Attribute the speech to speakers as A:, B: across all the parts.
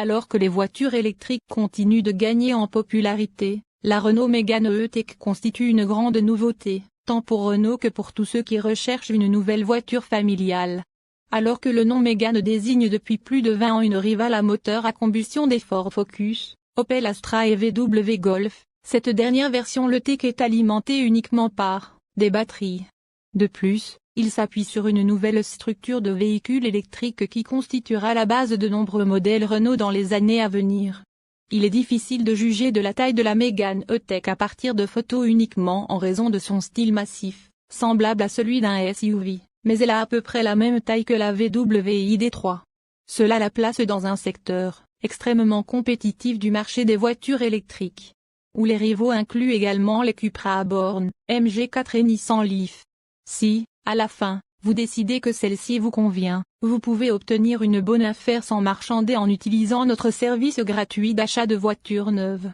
A: Alors que les voitures électriques continuent de gagner en popularité, la Renault Mégane E-Tech constitue une grande nouveauté, tant pour Renault que pour tous ceux qui recherchent une nouvelle voiture familiale. Alors que le nom Mégane désigne depuis plus de 20 ans une rivale à moteur à combustion des Ford Focus, Opel Astra et VW Golf, cette dernière version E-Tech est alimentée uniquement par des batteries. De plus, il s'appuie sur une nouvelle structure de véhicule électrique qui constituera la base de nombreux modèles Renault dans les années à venir. Il est difficile de juger de la taille de la Mégane E-Tech à partir de photos uniquement en raison de son style massif, semblable à celui d'un SUV, mais elle a à peu près la même taille que la VW ID.3. Cela la place dans un secteur extrêmement compétitif du marché des voitures électriques, où les rivaux incluent également les Cupra à borne, MG4 et Nissan Leaf. Si, à la fin, vous décidez que celle-ci vous convient, vous pouvez obtenir une bonne affaire sans marchander en utilisant notre service gratuit d'achat de voitures neuves.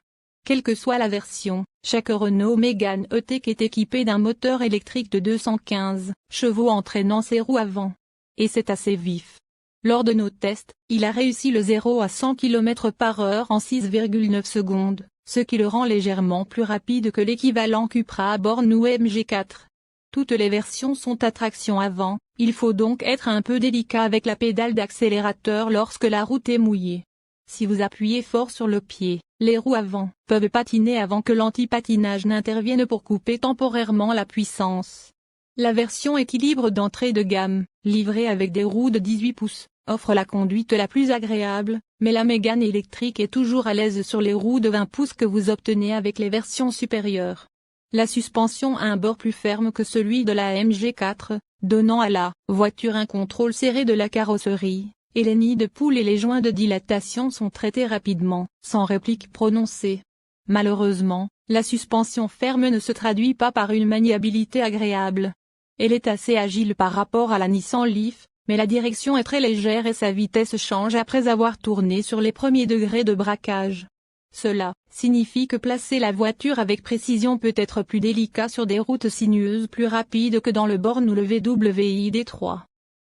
A: Quelle que soit la version, chaque Renault Mégane E-Tech est équipé d'un moteur électrique de 215 chevaux entraînant ses roues avant. Et c'est assez vif. Lors de nos tests, il a réussi le 0 à 100 km/h en 6,9 secondes, ce qui le rend légèrement plus rapide que l'équivalent Cupra à borne ou MG4. Toutes les versions sont à traction avant, il faut donc être un peu délicat avec la pédale d'accélérateur lorsque la route est mouillée. Si vous appuyez fort sur le pied, les roues avant peuvent patiner avant que l'anti-patinage n'intervienne pour couper temporairement la puissance. La version équilibre d'entrée de gamme, livrée avec des roues de 18 pouces, offre la conduite la plus agréable, mais la Mégane électrique est toujours à l'aise sur les roues de 20 pouces que vous obtenez avec les versions supérieures. La suspension a un bord plus ferme que celui de la MG4, donnant à la voiture un contrôle serré de la carrosserie, et les nids de poule et les joints de dilatation sont traités rapidement, sans réplique prononcée. Malheureusement, la suspension ferme ne se traduit pas par une maniabilité agréable. Elle est assez agile par rapport à la Nissan Leaf, mais la direction est très légère et sa vitesse change après avoir tourné sur les premiers degrés de braquage. Cela signifie que placer la voiture avec précision peut être plus délicat sur des routes sinueuses plus rapides que dans le borne ou le VW ID.3.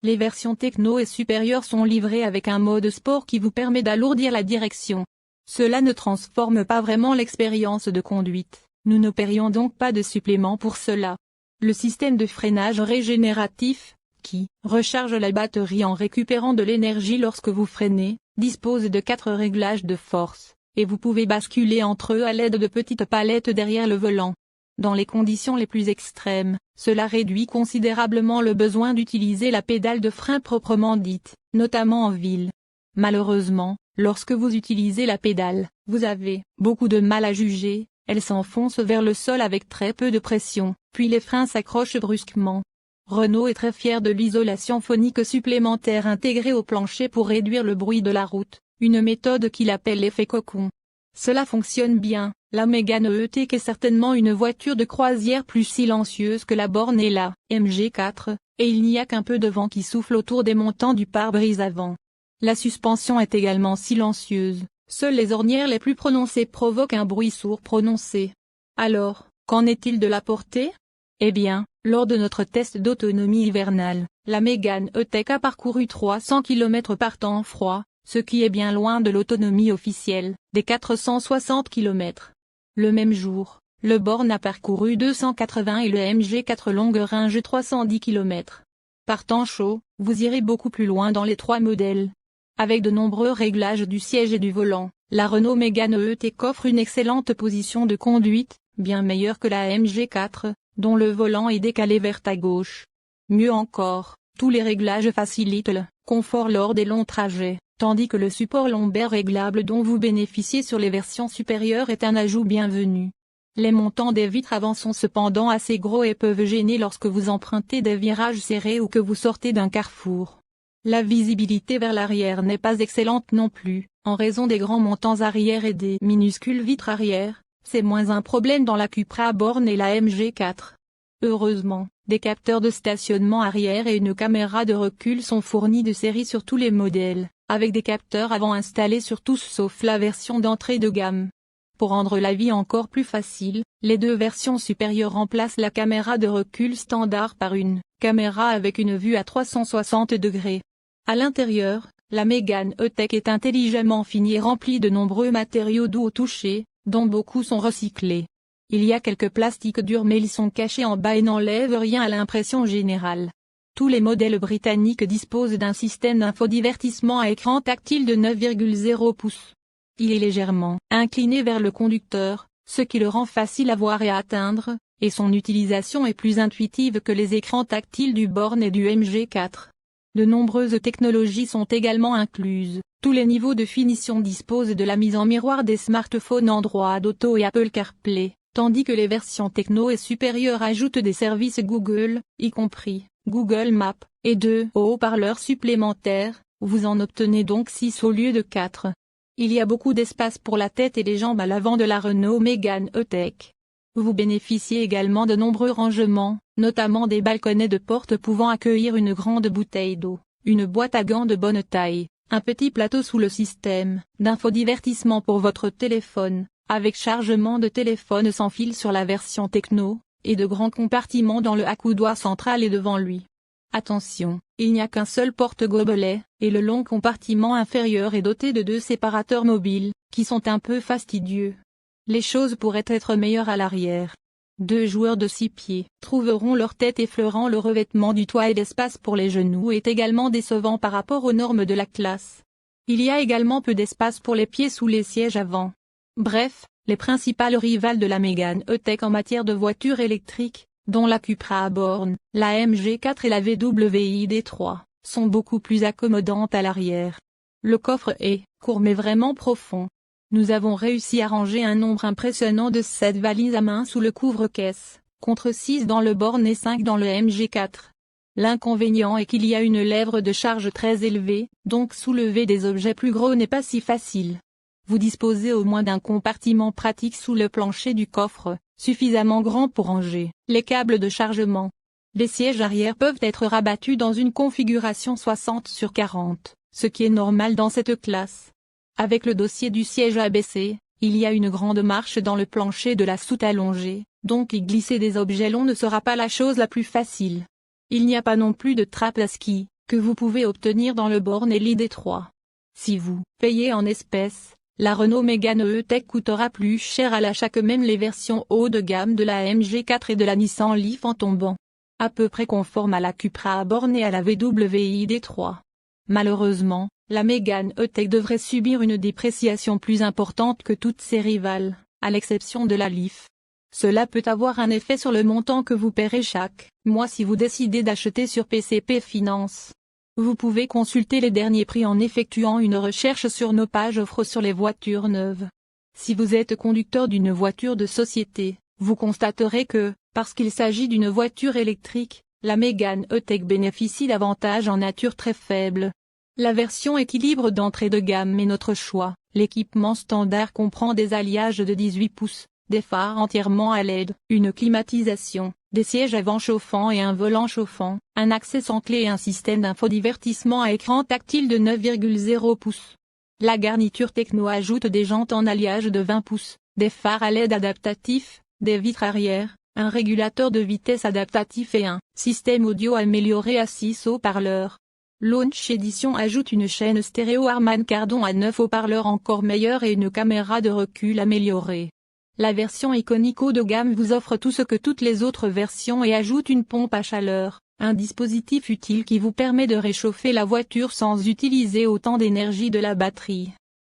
A: Les versions techno et supérieures sont livrées avec un mode sport qui vous permet d'alourdir la direction. Cela ne transforme pas vraiment l'expérience de conduite, nous ne paierions donc pas de supplément pour cela. Le système de freinage régénératif, qui recharge la batterie en récupérant de l'énergie lorsque vous freinez, dispose de 4 réglages de force, et vous pouvez basculer entre eux à l'aide de petites palettes derrière le volant. Dans les conditions les plus extrêmes, cela réduit considérablement le besoin d'utiliser la pédale de frein proprement dite, notamment en ville. Malheureusement, lorsque vous utilisez la pédale, vous avez beaucoup de mal à juger, elle s'enfonce vers le sol avec très peu de pression, puis les freins s'accrochent brusquement. Renault est très fier de l'isolation phonique supplémentaire intégrée au plancher pour réduire le bruit de la route, une méthode qu'il appelle l'effet cocon. Cela fonctionne bien, la Mégane E-Tech est certainement une voiture de croisière plus silencieuse que la borne et la MG4, et il n'y a qu'un peu de vent qui souffle autour des montants du pare-brise avant. La suspension est également silencieuse, seules les ornières les plus prononcées provoquent un bruit sourd prononcé. Alors, qu'en est-il de la portée ? Eh bien, lors de notre test d'autonomie hivernale, la Mégane E-Tech a parcouru 300 km par temps froid, ce qui est bien loin de l'autonomie officielle, des 460 km. Le même jour, le borne a parcouru 280 et le MG4 longue range 310 km. Par temps chaud, vous irez beaucoup plus loin dans les 3 modèles. Avec de nombreux réglages du siège et du volant, la Renault Mégane E-Tech offre une excellente position de conduite, bien meilleure que la MG4, dont le volant est décalé vers ta gauche. Mieux encore, tous les réglages facilitent le confort lors des longs trajets, tandis que le support lombaire réglable dont vous bénéficiez sur les versions supérieures est un ajout bienvenu. Les montants des vitres avant sont cependant assez gros et peuvent gêner lorsque vous empruntez des virages serrés ou que vous sortez d'un carrefour. La visibilité vers l'arrière n'est pas excellente non plus, en raison des grands montants arrière et des minuscules vitres arrière, c'est moins un problème dans la Cupra à borne et la MG4. Heureusement, des capteurs de stationnement arrière et une caméra de recul sont fournis de série sur tous les modèles, avec des capteurs avant installés sur tous sauf la version d'entrée de gamme. Pour rendre la vie encore plus facile, les 2 versions supérieures remplacent la caméra de recul standard par une caméra avec une vue à 360 degrés. À l'intérieur, La Mégane E-Tech est intelligemment finie et remplie de nombreux matériaux doux au toucher, dont beaucoup sont recyclés. Il y a quelques plastiques durs mais ils sont cachés en bas et n'enlèvent rien à l'impression générale. Tous les modèles britanniques disposent d'un système d'infodivertissement à écran tactile de 9,0 pouces. Il est légèrement incliné vers le conducteur, ce qui le rend facile à voir et à atteindre, et son utilisation est plus intuitive que les écrans tactiles du Born et du MG4. De nombreuses technologies sont également incluses. Tous les niveaux de finition disposent de la mise en miroir des smartphones Android Auto et Apple CarPlay, tandis que les versions techno et supérieures ajoutent des services Google, y compris Google Maps, et 2 haut-parleurs supplémentaires. Vous en obtenez donc 6 au lieu de 4. Il y a beaucoup d'espace pour la tête et les jambes à l'avant de la Renault Mégane E-Tech. Vous bénéficiez également de nombreux rangements, notamment des balconnets de porte pouvant accueillir une grande bouteille d'eau, une boîte à gants de bonne taille, un petit plateau sous le système d'infodivertissement pour votre téléphone, avec chargement de téléphone sans fil sur la version techno, et de grands compartiments dans le accoudoir central et devant lui. Attention, il n'y a qu'un seul porte-gobelet, et le long compartiment inférieur est doté de 2 séparateurs mobiles, qui sont un peu fastidieux. Les choses pourraient être meilleures à l'arrière. 2 joueurs de 6 pieds trouveront leur tête effleurant le revêtement du toit et l'espace pour les genoux est également décevant par rapport aux normes de la classe. Il y a également peu d'espace pour les pieds sous les sièges avant. Bref, les principales rivales de la Mégane E-Tech en matière de voitures électriques, dont la Cupra à borne, la MG4 et la VW ID.3, sont beaucoup plus accommodantes à l'arrière. Le coffre est court mais vraiment profond. Nous avons réussi à ranger un nombre impressionnant de 7 valises à main sous le couvre-caisse, contre 6 dans le Born et 5 dans le MG4. L'inconvénient est qu'il y a une lèvre de charge très élevée, donc soulever des objets plus gros n'est pas si facile. Vous disposez au moins d'un compartiment pratique sous le plancher du coffre, suffisamment grand pour ranger les câbles de chargement. Les sièges arrière peuvent être rabattus dans une configuration 60/40, ce qui est normal dans cette classe. Avec le dossier du siège abaissé, il y a une grande marche dans le plancher de la soute allongée, donc y glisser des objets longs ne sera pas la chose la plus facile. Il n'y a pas non plus de trappe à ski, que vous pouvez obtenir dans le Born et l'ID.3. Si vous payez en espèces, la Renault Mégane E-Tech coûtera plus cher à l'achat que même les versions haut de gamme de la MG4 et de la Nissan Leaf en tombant à peu près conforme à la Cupra à borne et à la VW ID.3. Malheureusement, la Mégane E-Tech devrait subir une dépréciation plus importante que toutes ses rivales, à l'exception de la Leaf. Cela peut avoir un effet sur le montant que vous paierez chaque mois si vous décidez d'acheter sur PCP Finance. Vous pouvez consulter les derniers prix en effectuant une recherche sur nos pages offres sur les voitures neuves. Si vous êtes conducteur d'une voiture de société, vous constaterez que, parce qu'il s'agit d'une voiture électrique, la Mégane E-Tech bénéficie d'avantages en nature très faibles. La version équilibre d'entrée de gamme est notre choix. L'équipement standard comprend des alliages de 18 pouces, des phares entièrement à LED, une climatisation, des sièges avant chauffants et un volant chauffant, un accès sans clé et un système d'infodivertissement à écran tactile de 9,0 pouces. La garniture techno ajoute des jantes en alliage de 20 pouces, des phares à LED adaptatifs, des vitres arrière, un régulateur de vitesse adaptatif et un système audio amélioré à 6 haut-parleurs. Launch Edition ajoute une chaîne stéréo Harman Kardon à 9 haut-parleurs encore meilleurs et une caméra de recul améliorée. La version iconique haut de gamme vous offre tout ce que toutes les autres versions et ajoute une pompe à chaleur, un dispositif utile qui vous permet de réchauffer la voiture sans utiliser autant d'énergie de la batterie.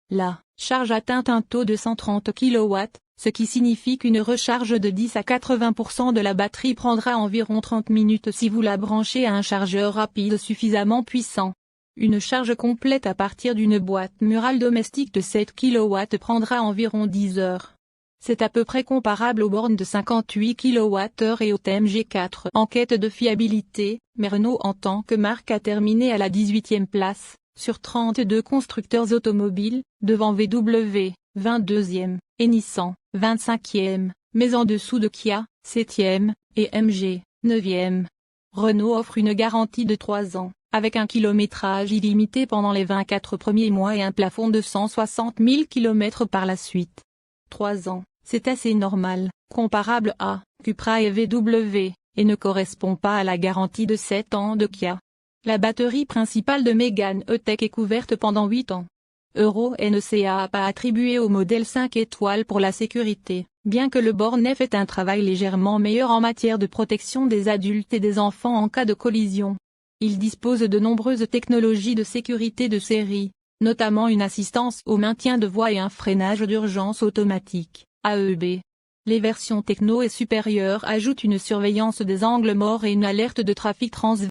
A: La charge atteint un taux de 130 kW, ce qui signifie qu'une recharge de 10 à 80% de la batterie prendra environ 30 minutes si vous la branchez à un chargeur rapide suffisamment puissant. Une charge complète à partir d'une boîte murale domestique de 7 kW prendra environ 10 heures. C'est à peu près comparable aux bornes de 58 kWh et au MG4 en quête de fiabilité, mais Renault en tant que marque a terminé à la 18e place, sur 32 constructeurs automobiles, devant VW, 22e, et Nissan, 25e, mais en dessous de Kia, 7e, et MG, 9e. Renault offre une garantie de 3 ans, avec un kilométrage illimité pendant les 24 premiers mois et un plafond de 160 000 km par la suite. 3 ans, c'est assez normal, comparable à Cupra et VW, et ne correspond pas à la garantie de 7 ans de Kia. La batterie principale de Mégane E-Tech est couverte pendant 8 ans. NCA a pas attribué au modèle 5 étoiles pour la sécurité, bien que le bornet fait un travail légèrement meilleur en matière de protection des adultes et des enfants en cas de collision. Il dispose de nombreuses technologies de sécurité de série, notamment une assistance au maintien de voie et un freinage d'urgence automatique, AEB. Les versions techno et supérieures ajoutent une surveillance des angles morts et une alerte de trafic transversal.